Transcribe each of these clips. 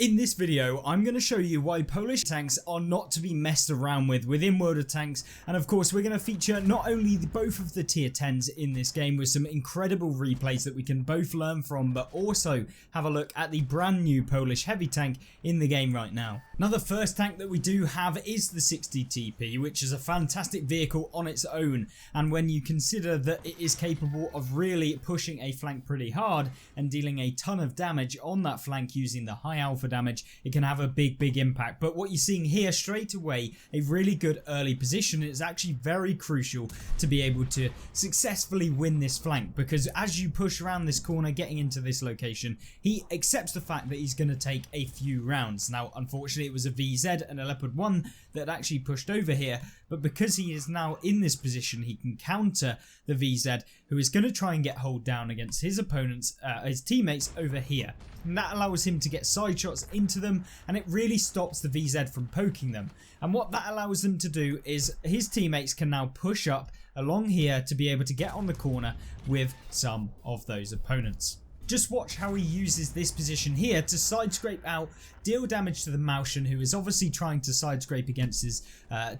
In this video, I'm going to show you why Polish tanks are not to be messed around with within World of Tanks, and of course we're going to feature not only both of the tier 10s in this game with some incredible replays that we can both learn from, but also have a look at the brand new Polish heavy tank in the game right now. Now the first tank that we do have is the 60 TP, which is a fantastic vehicle on its own, and when you consider that it is capable of really pushing a flank pretty hard and dealing a ton of damage on that flank using the high alpha damage, it can have a big impact. But what you're seeing here straight away, a really good early position, is actually very crucial to be able to successfully win this flank, because as you push around this corner getting into this location, he accepts the fact that he's going to take a few rounds. Now unfortunately it was a VZ and a Leopard 1 that actually pushed over here, but because he is now in this position he can counter the VZ, who is going to try and get hold down against his opponents, his teammates over here, and that allows him to get side shots into them, and it really stops the VZ from poking them. And what that allows them to do is his teammates can now push up along here to be able to get on the corner with some of those opponents. Just watch how he uses this position here to side scrape out, deal damage to the Maushan, who is obviously trying to side scrape against his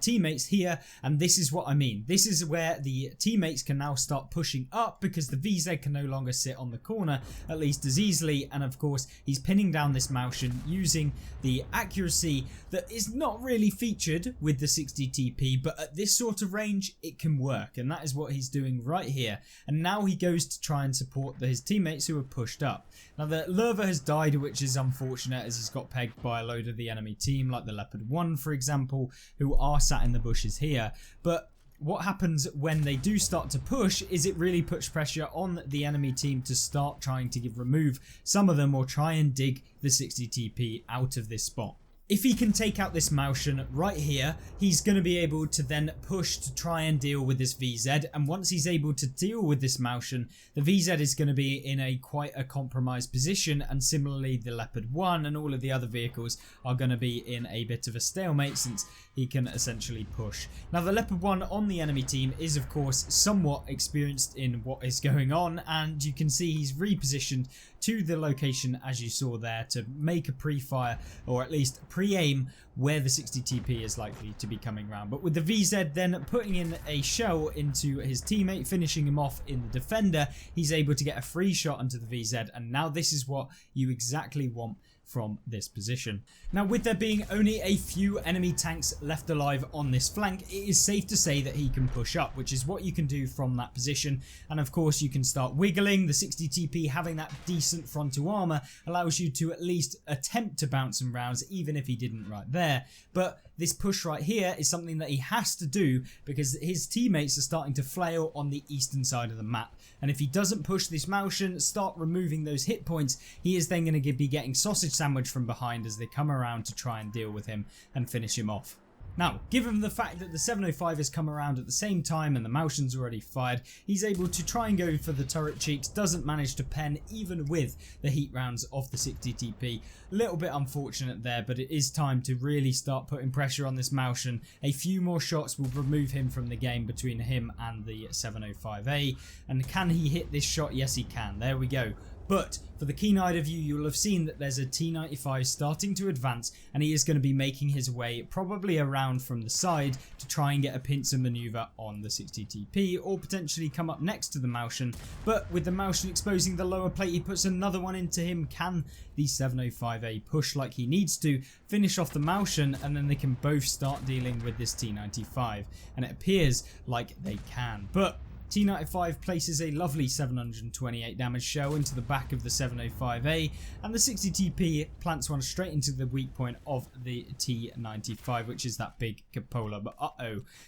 teammates here, and this is what I mean. This is where the teammates can now start pushing up because the VZ can no longer sit on the corner at least as easily, and of course he's pinning down this Maushan using the accuracy that is not really featured with the 60 TP, but at this sort of range it can work, and that is what he's doing right here. And now he goes to try and support his teammates who are pushed up. Now the Lerva has died, which is unfortunate as he's got pegged by a load of the enemy team like the Leopard 1 for example, who are sat in the bushes here. But what happens when they do start to push is it really puts pressure on the enemy team to start trying to remove some of them or try and dig the 60 TP out of this spot. If he can take out this Maushan right here, he's going to be able to then push to try and deal with this VZ, and once he's able to deal with this Maushan, the VZ is going to be in quite a compromised position, and similarly the Leopard 1 and all of the other vehicles are going to be in a bit of a stalemate since he can essentially push. Now the Leopard 1 on the enemy team is of course somewhat experienced in what is going on, and you can see he's repositioned to the location as you saw there to make a pre-fire, or at least pre-aim where the 60 TP is likely to be coming around. But with the VZ then putting in a shell into his teammate, finishing him off in the defender, he's able to get a free shot onto the VZ, and now this is what you exactly want from this position. Now with there being only a few enemy tanks left alive on this flank, it is safe to say that he can push up, which is what you can do from that position. And of course you can start wiggling. The 60 TP having that decent frontal armor allows you to at least attempt to bounce some rounds even if he didn't right there. But this push right here is something that he has to do because his teammates are starting to flail on the eastern side of the map, and if he doesn't push this Maushan, start removing those hit points, he is then going to be getting sausage sandwich from behind as they come around to try and deal with him and finish him off. Now, given the fact that the 705 has come around at the same time and the Maushan's already fired, he's able to try and go for the turret cheeks, doesn't manage to pen even with the heat rounds of the 60 TP. A little bit unfortunate there, but it is time to really start putting pressure on this Maushan. A few more shots will remove him from the game between him and the 705A, and can he hit this shot? Yes he can, there we go. But for the keen-eyed of you, you'll have seen that there's a T95 starting to advance, and he is going to be making his way probably around from the side to try and get a pincer maneuver on the 60 TP, or potentially come up next to the Maushan. But with the Maushan exposing the lower plate, he puts another one into him. Can the 705A push like he needs to, finish off the Maushan, and then they can both start dealing with this T95, and it appears like they can. But T95 places a lovely 728 damage shell into the back of the 705A, and the 60 TP plants one straight into the weak point of the T95, which is that big cupola. But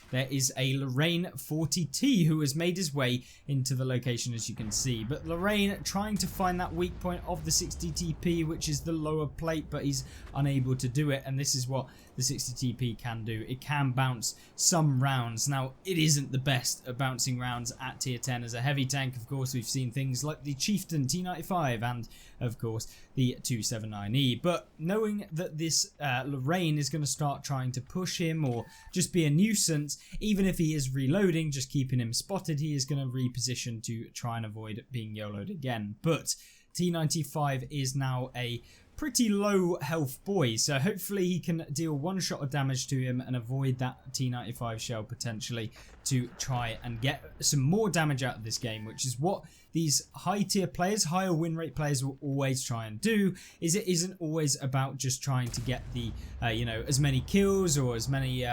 there is a Lorraine 40T who has made his way into the location as you can see. But Lorraine trying to find that weak point of the 60 TP, which is the lower plate, but he's unable to do it, and this is what the 60 TP can do. It can bounce some rounds. Now it isn't the best at bouncing rounds at tier 10 as a heavy tank. Of course we've seen things like the Chieftain T95 and of course the 279E, but knowing that this Lorraine is going to start trying to push him or just be a nuisance, even if he is reloading, just keeping him spotted, he is going to reposition to try and avoid being YOLO'd again. But T95 is now a pretty low health boy, so hopefully he can deal one shot of damage to him and avoid that T95 shell potentially to try and get some more damage out of this game, which is what these high tier players, higher win rate players will always try and do. Is it isn't always about just trying to get the as many kills or as many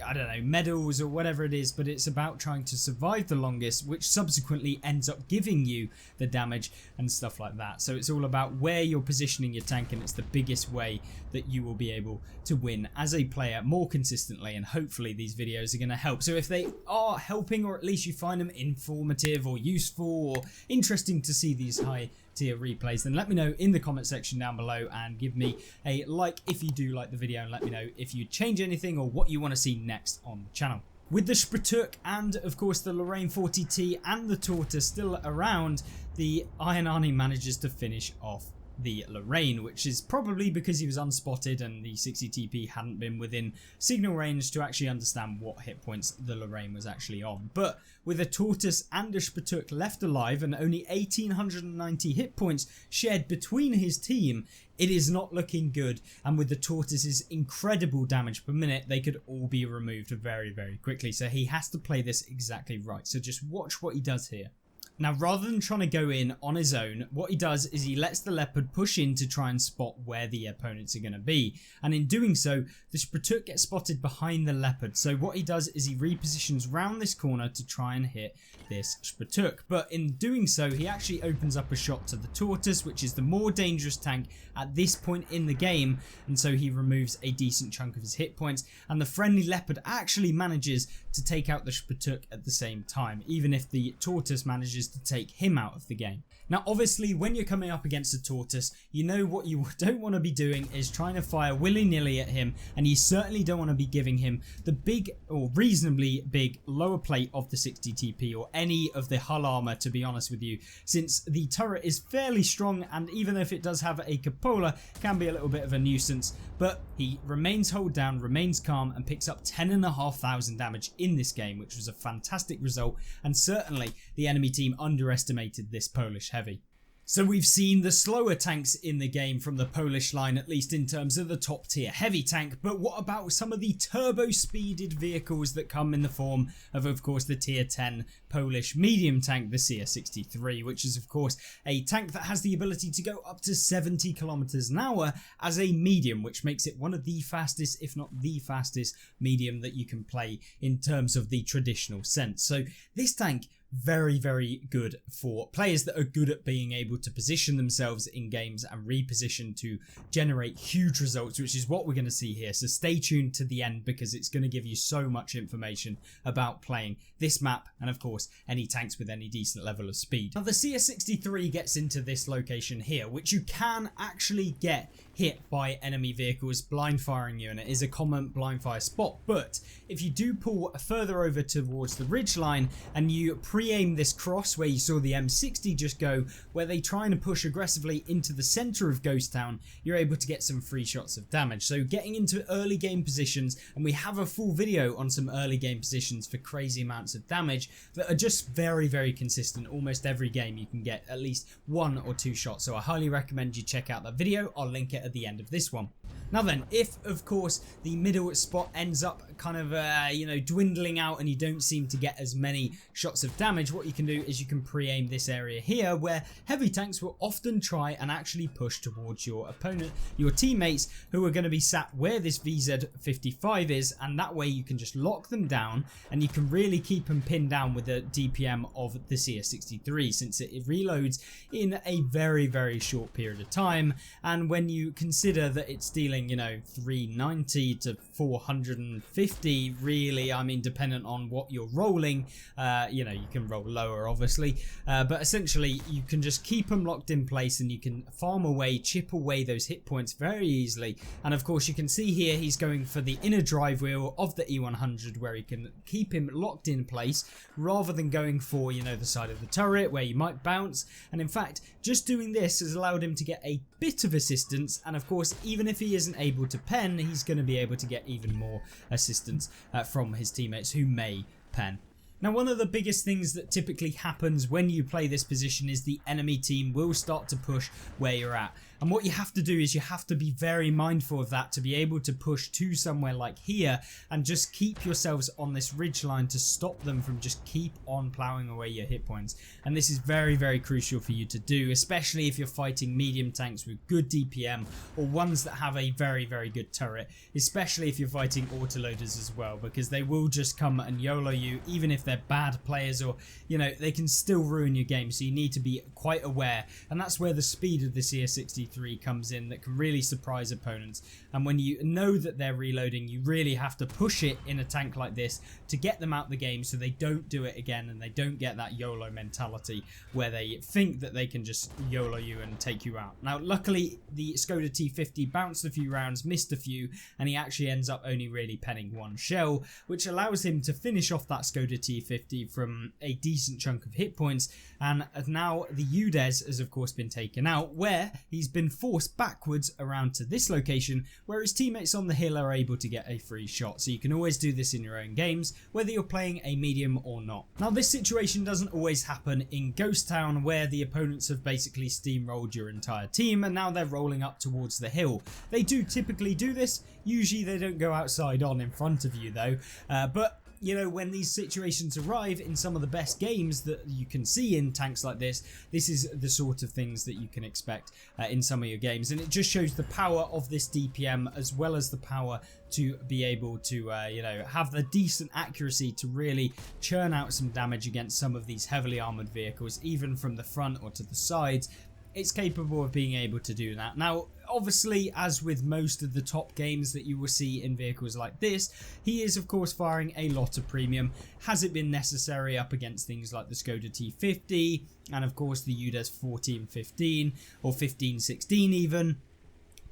I don't know, medals or whatever it is, but it's about trying to survive the longest, which subsequently ends up giving you the damage and stuff like that. So it's all about where you're positioning your tank, and it's the biggest way that you will be able to win as a player more consistently, and hopefully these videos are going to help. So if they are helping, or at least you find them informative or useful or interesting to see these high tier replays, then let me know in the comment section down below, and give me a like if you do like the video, and let me know if you change anything or what you want to see next on the channel. With the Spatuk and of course the Lorraine 40T and the Tortoise still around, the Iron Arnie manages to finish off the Lorraine, which is probably because he was unspotted and the 60 TP hadn't been within signal range to actually understand what hit points the Lorraine was actually on. But with a Tortoise and a Spatuk left alive and only 1890 hit points shared between his team, it is not looking good, and with the Tortoise's incredible damage per minute, they could all be removed very, very quickly. So he has to play this exactly right. So just watch what he does here. Now, rather than trying to go in on his own, what he does is he lets the Leopard push in to try and spot where the opponents are going to be. And in doing so, the Spatuk gets spotted behind the Leopard. So what he does is he repositions round this corner to try and hit this Spatuk. But in doing so, he actually opens up a shot to the Tortoise, which is the more dangerous tank at this point in the game. And so he removes a decent chunk of his hit points. And the friendly Leopard actually manages to take out the Spatuk at the same time, even if the Tortoise manages to take him out of the game. Now obviously when you're coming up against a Tortoise, you know what you don't want to be doing is trying to fire willy-nilly at him, and you certainly don't want to be giving him the big or reasonably big lower plate of the 60 TP or any of the hull armor, to be honest with you, since the turret is fairly strong, and even if it does have a cupola, can be a little bit of a nuisance. But he remains hold down, remains calm, and picks up 10,500 damage in this game, which was a fantastic result, and certainly the enemy team underestimated this Polish heavy. So we've seen the slower tanks in the game from the Polish line, at least in terms of the top tier heavy tank, but what about some of the turbo speeded vehicles that come in the form of course the tier 10 Polish medium tank, the CS63, which is of course a tank that has the ability to go up to 70 kilometers an hour as a medium, which makes it one of the fastest, if not the fastest medium that you can play in terms of the traditional sense. So this tank, very, very good for players that are good at being able to position themselves in games and reposition to generate huge results, which is what we're going to see here. So stay tuned to the end, because it's going to give you so much information about playing this map, and of course any tanks with any decent level of speed. Now the CS63 gets into this location here, which you can actually get hit by enemy vehicles blind firing you, and it is a common blind fire spot. But if you do pull further over towards the ridge line and you pre-aim this cross where you saw the M60 just go, where they try and push aggressively into the center of Ghost Town, you're able to get some free shots of damage. So getting into early game positions, and we have a full video on some early game positions for crazy amounts of damage that are just very, very consistent. Almost every game you can get at least 1 or 2 shots, so I highly recommend you check out that video. I'll link it at the end of this one. Now then, if of course the middle spot ends up kind of dwindling out and you don't seem to get as many shots of damage, what you can do is you can pre-aim this area here, where heavy tanks will often try and actually push towards your opponent, your teammates, who are going to be sat where this VZ55 is, and that way you can just lock them down and you can really keep them pinned down with the DPM of the CS63, since it reloads in a very, very short period of time. And when you consider that it's dealing 390 to 450, really, I mean, dependent on what you're rolling, you can roll lower obviously, but essentially you can just keep them locked in place and you can farm away, chip away those hit points very easily. And of course you can see here he's going for the inner drive wheel of the E100, where he can keep him locked in place rather than going for the side of the turret where you might bounce. And in fact, just doing this has allowed him to get a bit of assistance, and of course even if he isn't able to pen, he's going to be able to get even more assistance from his teammates who may pen. Now, one of the biggest things that typically happens when you play this position is the enemy team will start to push where you're at. And what you have to do is you have to be very mindful of that to be able to push to somewhere like here and just keep yourselves on this ridge line to stop them from just keep on plowing away your hit points. And this is very, very crucial for you to do, especially if you're fighting medium tanks with good DPM or ones that have a very, very good turret, especially if you're fighting autoloaders as well, because they will just come and YOLO you even if they're bad players, or you know, they can still ruin your game. So you need to be quite aware, and that's where the speed of the CS63 comes in that can really surprise opponents. And when you know that they're reloading, you really have to push it in a tank like this to get them out the game so they don't do it again and they don't get that YOLO mentality where they think that they can just YOLO you and take you out. Now luckily the Skoda T50 bounced a few rounds, missed a few, and he actually ends up only really penning one shell, which allows him to finish off that Skoda T50 from a decent chunk of hit points. And now the UDES has of course been taken out, where he's been forced backwards around to this location where his teammates on the hill are able to get a free shot. So you can always do this in your own games, whether you're playing a medium or not. Now this situation doesn't always happen in Ghost Town, where the opponents have basically steamrolled your entire team and now they're rolling up towards the hill. They do typically do this, usually they don't go outside on in front of you though, but you know, when these situations arrive in some of the best games that you can see in tanks like this, this is the sort of things that you can expect in some of your games. And it just shows the power of this DPM, as well as the power to be able to, you know, have the decent accuracy to really churn out some damage against some of these heavily armored vehicles, even from the front or to the sides. It's capable of being able to do that. Now, obviously, as with most of the top games that you will see in vehicles like this, he is of course firing a lot of premium. Has it been necessary up against things like the Skoda T50 and of course the UDES 1415 or 1516 even?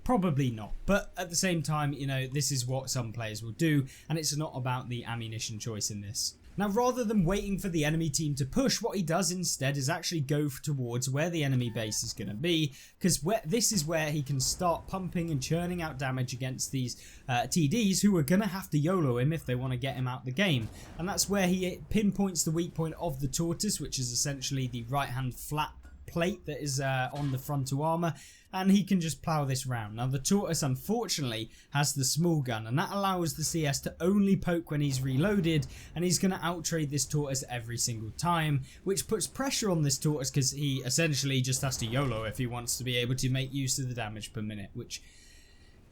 Probably not, but at the same time, you know, this is what some players will do, and it's not about the ammunition choice in this. Now, rather than waiting for the enemy team to push, what he does instead is actually go towards where the enemy base is going to be, because this is where he can start pumping and churning out damage against these TDs who are going to have to YOLO him if they want to get him out the game. And that's where he pinpoints the weak point of the Tortoise, which is essentially the right hand flat plate that is on the frontal armor, and he can just plow this round. Now the Tortoise unfortunately has the small gun, and that allows the CS to only poke when he's reloaded, and he's going to outtrade this Tortoise every single time, which puts pressure on this Tortoise because he essentially just has to YOLO if he wants to be able to make use of the damage per minute, which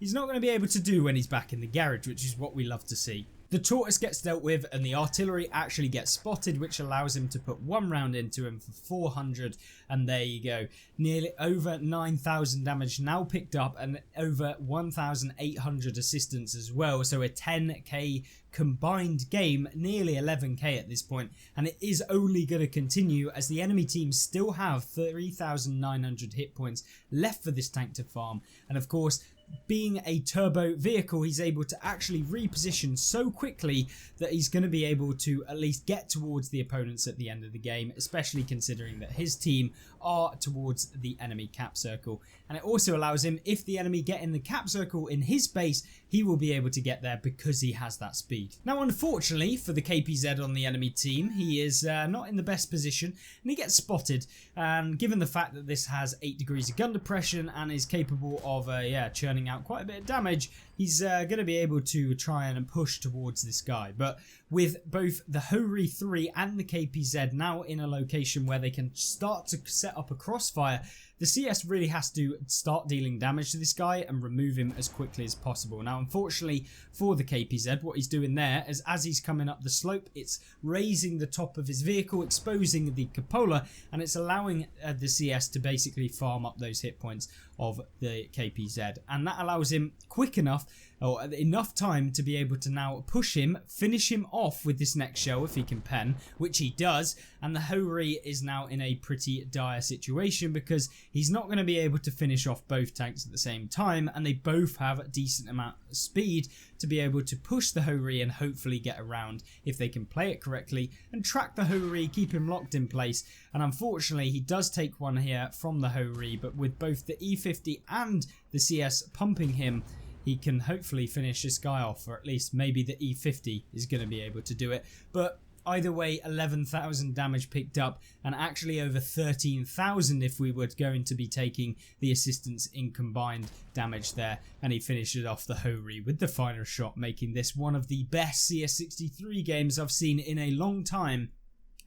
he's not going to be able to do when he's back in the garage, which is what we love to see. The Tortoise gets dealt with and the artillery actually gets spotted, which allows him to put one round into him for 400, and there you go. Nearly over 9,000 damage now picked up and over 1,800 assistance as well, so a 10k combined game, nearly 11k at this point, and it is only going to continue as the enemy team still have 3,900 hit points left for this tank to farm. And of course, being a turbo vehicle, he's able to actually reposition so quickly that he's going to be able to at least get towards the opponents at the end of the game, especially considering that his team are towards the enemy cap circle. And it also allows him, if the enemy get in the cap circle in his base, he will be able to get there because he has that speed. Now unfortunately for the KPZ on the enemy team, he is not in the best position and he gets spotted, and given the fact that this has 8 degrees of gun depression and is capable of churning out quite a bit of damage, he's going to be able to try and push towards this guy. But with both the Hori 3 and the KPZ now in a location where they can start to set up a crossfire, the CS really has to start dealing damage to this guy and remove him as quickly as possible. Now unfortunately for the KPZ, what he's doing there is, as he's coming up the slope, it's raising the top of his vehicle, exposing the cupola, and it's allowing the CS to basically farm up those hit points of the KPZ, and that allows him quick enough or enough time to be able to now push him, finish him off with this next shell if he can pen, which he does. And the Hori is now in a pretty dire situation because he's not going to be able to finish off both tanks at the same time, and they both have a decent amount of speed to be able to push the Hori and hopefully get around if they can play it correctly and track the Hori, keep him locked in place. And unfortunately he does take one here from the Hori, but with both the E50 and the CS pumping him, he can hopefully finish this guy off, or at least maybe the E50 is going to be able to do it. But Either way, 11,000 damage picked up, and actually over 13,000 if we were going to be taking the assistance in combined damage there. And he finished it off the Hori with the final shot, making this one of the best CS63 games I've seen in a long time.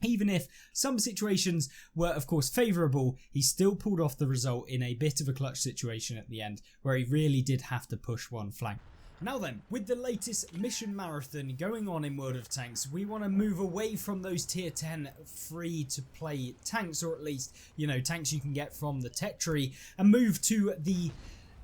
Even if some situations were of course favourable, he still pulled off the result in a bit of a clutch situation at the end, where he really did have to push one flank. Now then, with the latest mission marathon going on in World of Tanks, we want to move away from those tier 10 free to play tanks, or at least, you know, tanks you can get from the tech tree, and move to the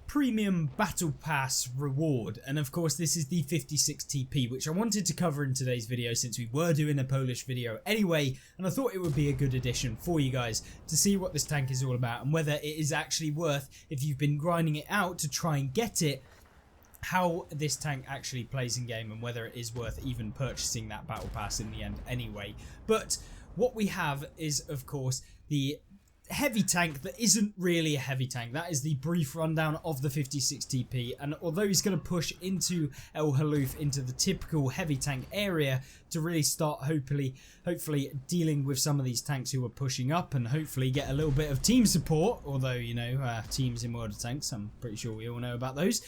premium battle pass reward. And of course this is the 56 TP, which I wanted to cover in today's video since we were doing a Polish video anyway, and I thought it would be a good addition for you guys to see what this tank is all about and whether it is actually worth, if you've been grinding it out to try and get it, how this tank actually plays in game and whether it is worth even purchasing that battle pass in the end anyway. But what we have is of course the heavy tank that isn't really a heavy tank. That is the brief rundown of the 56 TP, and although he's going to push into El Haluf, into the typical heavy tank area to really start hopefully dealing with some of these tanks who are pushing up and hopefully get a little bit of team support, although you know teams in World of Tanks, I'm pretty sure we all know about those.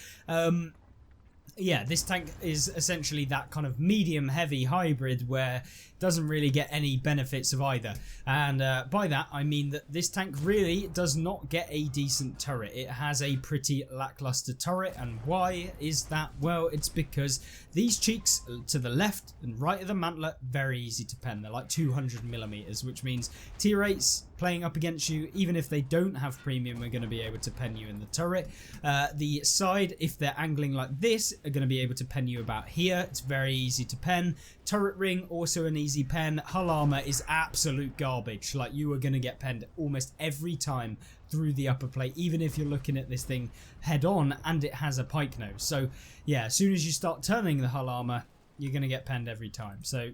Yeah, this tank is essentially that kind of medium heavy hybrid where it doesn't really get any benefits of either, and by that I mean that this tank really does not get a decent turret. It has a pretty lackluster turret, and why is that? Well, it's because these cheeks to the left and right of the mantlet, very easy to pen. They're like 200mm, which means tier 8s playing up against you, even if they don't have premium, are going to be able to pen you in the turret. The side, if they're angling like this, are going to be able to pen you about here. It's very easy to pen. Turret ring, also an easy pen. Hull armor is absolute garbage. Like, you are going to get penned almost every time through the upper plate, even if you're looking at this thing head on and it has a pike nose. So yeah, as soon as you start turning the hull armor, you're going to get penned every time. So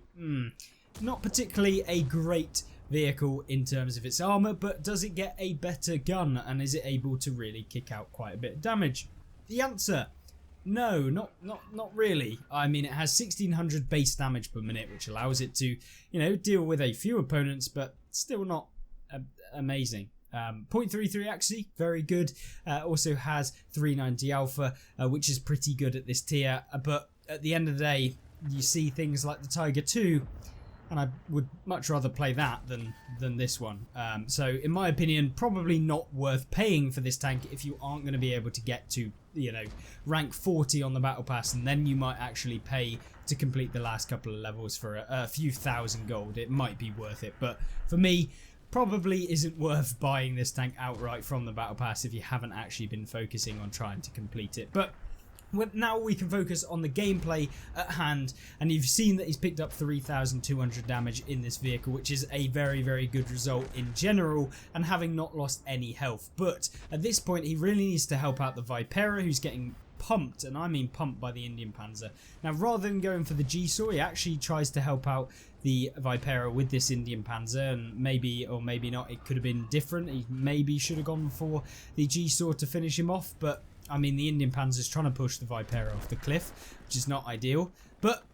not particularly a great vehicle in terms of its armor, but does it get a better gun, and is it able to really kick out quite a bit of damage? The answer, no, not really. I mean, it has 1600 base damage per minute, which allows it to, you know, deal with a few opponents, but still not amazing. 0.33 actually, very good. Also has 390 alpha, which is pretty good at this tier, but at the end of the day, you see things like the Tiger 2, and I would much rather play that than this one. So in my opinion, probably not worth paying for this tank if you aren't going to be able to get to, you know, rank 40 on the battle pass, and then you might actually pay to complete the last couple of levels for a few thousand gold. It might be worth it, but for me, probably isn't worth buying this tank outright from the battle pass if you haven't actually been focusing on trying to complete it. But now we can focus on the gameplay at hand, and you've seen that he's picked up 3,200 damage in this vehicle, which is a very, very good result in general, and having not lost any health. But at this point, he really needs to help out the Vipera, who's getting pumped, and I mean pumped, by the Indian Panzer. Now, rather than going for the G-Saw, he actually tries to help out the Vipera with this Indian Panzer, and maybe or maybe not, it could have been different. He maybe should have gone for the G-Saw to finish him off, but I mean, the Indian Panzer's trying to push the Vipera off the cliff, which is not ideal. But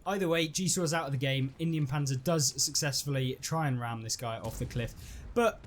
either way, G-Saw's out of the game. Indian Panzer does successfully try and ram this guy off the cliff, but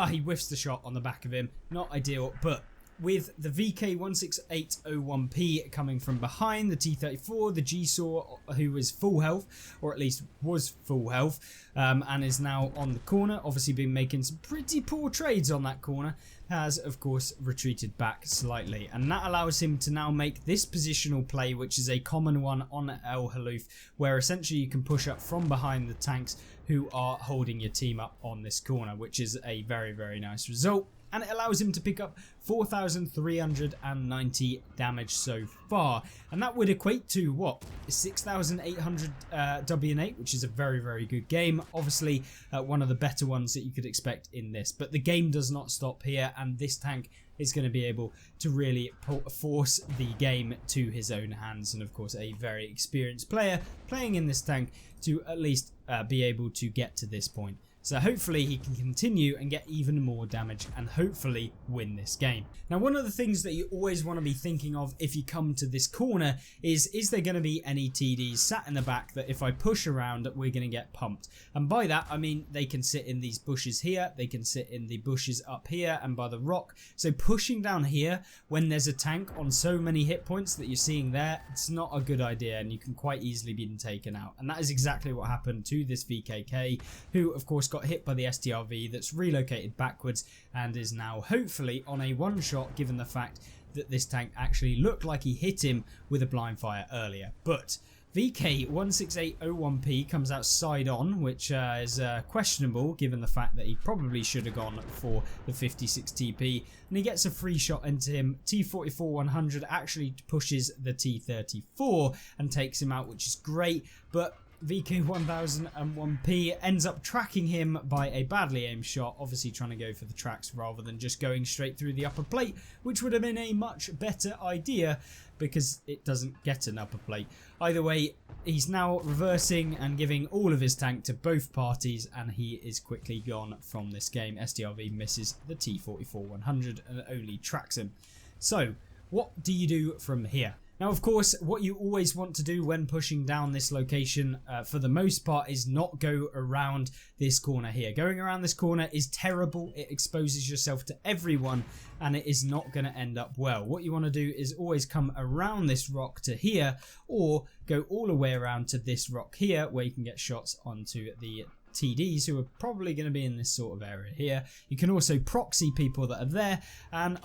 he whiffs the shot on the back of him. Not ideal, but with the VK16801P coming from behind, the T-34, the G-Saw, who is full health, or at least was full health, and is now on the corner, obviously been making some pretty poor trades on that corner, has of course retreated back slightly, and that allows him to now make this positional play, which is a common one on El Haluf, where essentially you can push up from behind the tanks who are holding your team up on this corner, which is a very, very nice result. And it allows him to pick up 4,390 damage so far, and that would equate to what, 6,800 WN8, which is a very, very good game. Obviously one of the better ones that you could expect in this, but the game does not stop here, and this tank is going to be able to really force the game to his own hands, and of course a very experienced player playing in this tank to at least be able to get to this point So hopefully he can continue and get even more damage and hopefully win this game. Now, one of the things that you always want to be thinking of if you come to this corner is there going to be any TDs sat in the back that if I push around we're going to get pumped? And by that I mean they can sit in these bushes here, they can sit in the bushes up here and by the rock. So pushing down here when there's a tank on so many hit points that you're seeing there, it's not a good idea and you can quite easily be taken out. And that is exactly what happened to this VKK, who of course got hit by the STRV that's relocated backwards and is now hopefully on a one shot, given the fact that this tank actually looked like he hit him with a blind fire earlier. But VK16801P comes out side on, which is questionable given the fact that he probably should have gone for the 56 TP, and he gets a free shot into him. T44-100 actually pushes the T34 and takes him out, which is great, but VK1001P ends up tracking him by a badly aimed shot, obviously trying to go for the tracks rather than just going straight through the upper plate, which would have been a much better idea because it doesn't get an upper plate. Either way, he's now reversing and giving all of his tank to both parties and he is quickly gone from this game. STRV misses the T44-100 and only tracks him. So what do you do from here? Now, of course, what you always want to do when pushing down this location, for the most part, is not go around this corner here. Going around this corner is terrible. It exposes yourself to everyone, and it is not going to end up well. What you want to do is always come around this rock to here, or go all the way around to this rock here, where you can get shots onto the TDs who are probably going to be in this sort of area here. You can also proxy people that are there, and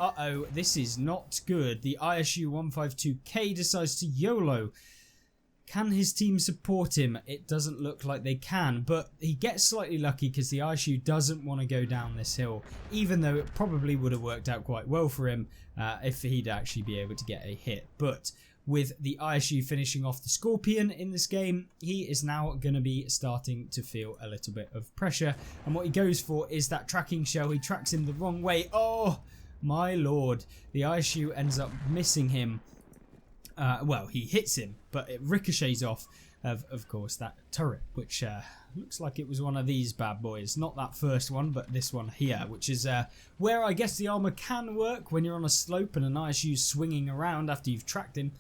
this is not good. The ISU 152K decides to YOLO. Can his team support him? It doesn't look like they can, but he gets slightly lucky because the ISU doesn't want to go down this hill, even though it probably would have worked out quite well for him if he'd actually be able to get a hit. But with the ISU finishing off the Scorpion in this game, he is now going to be starting to feel a little bit of pressure. And what he goes for is that tracking shell. He tracks him the wrong way. Oh, my lord. The ISU ends up missing him. Well, he hits him, but it ricochets off of course, that turret, which looks like it was one of these bad boys. Not that first one, but this one here, which is where I guess the armor can work when you're on a slope and an ISU's swinging around after you've tracked him.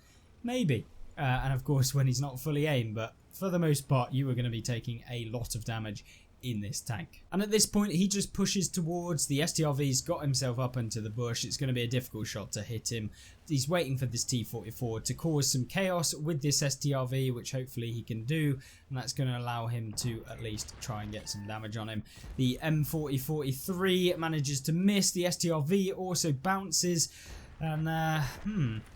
Maybe. And of course when he's not fully aimed, but for the most part you are going to be taking a lot of damage in this tank. And at this point he just pushes towards the STRV's got himself up into the bush. It's going to be a difficult shot to hit him. He's waiting for this T44 to cause some chaos with this STRV, which hopefully he can do, and that's going to allow him to at least try and get some damage on him. The M4043 manages to miss. The STRV also bounces. And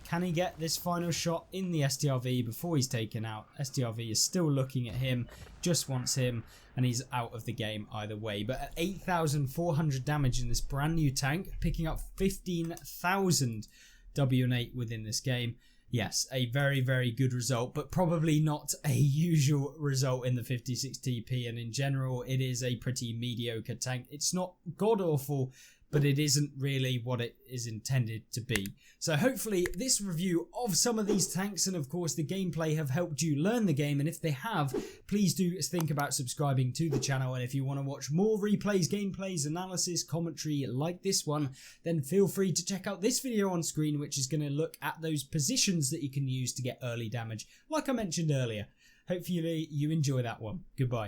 can he get this final shot in the STRV before he's taken out? STRV is still looking at him, just wants him, and he's out of the game either way. But at 8,400 damage in this brand new tank, picking up 15,000 WN8 within this game. Yes, a very, very good result, but probably not a usual result in the 56 TP, and in general it is a pretty mediocre tank. It's not god-awful, but it isn't really what it is intended to be. So hopefully this review of some of these tanks and of course the gameplay have helped you learn the game, and if they have, please do think about subscribing to the channel. And if you want to watch more replays, gameplays, analysis, commentary like this one, then feel free to check out this video on screen, which is going to look at those positions that you can use to get early damage like I mentioned earlier. Hopefully you enjoy that one. Goodbye.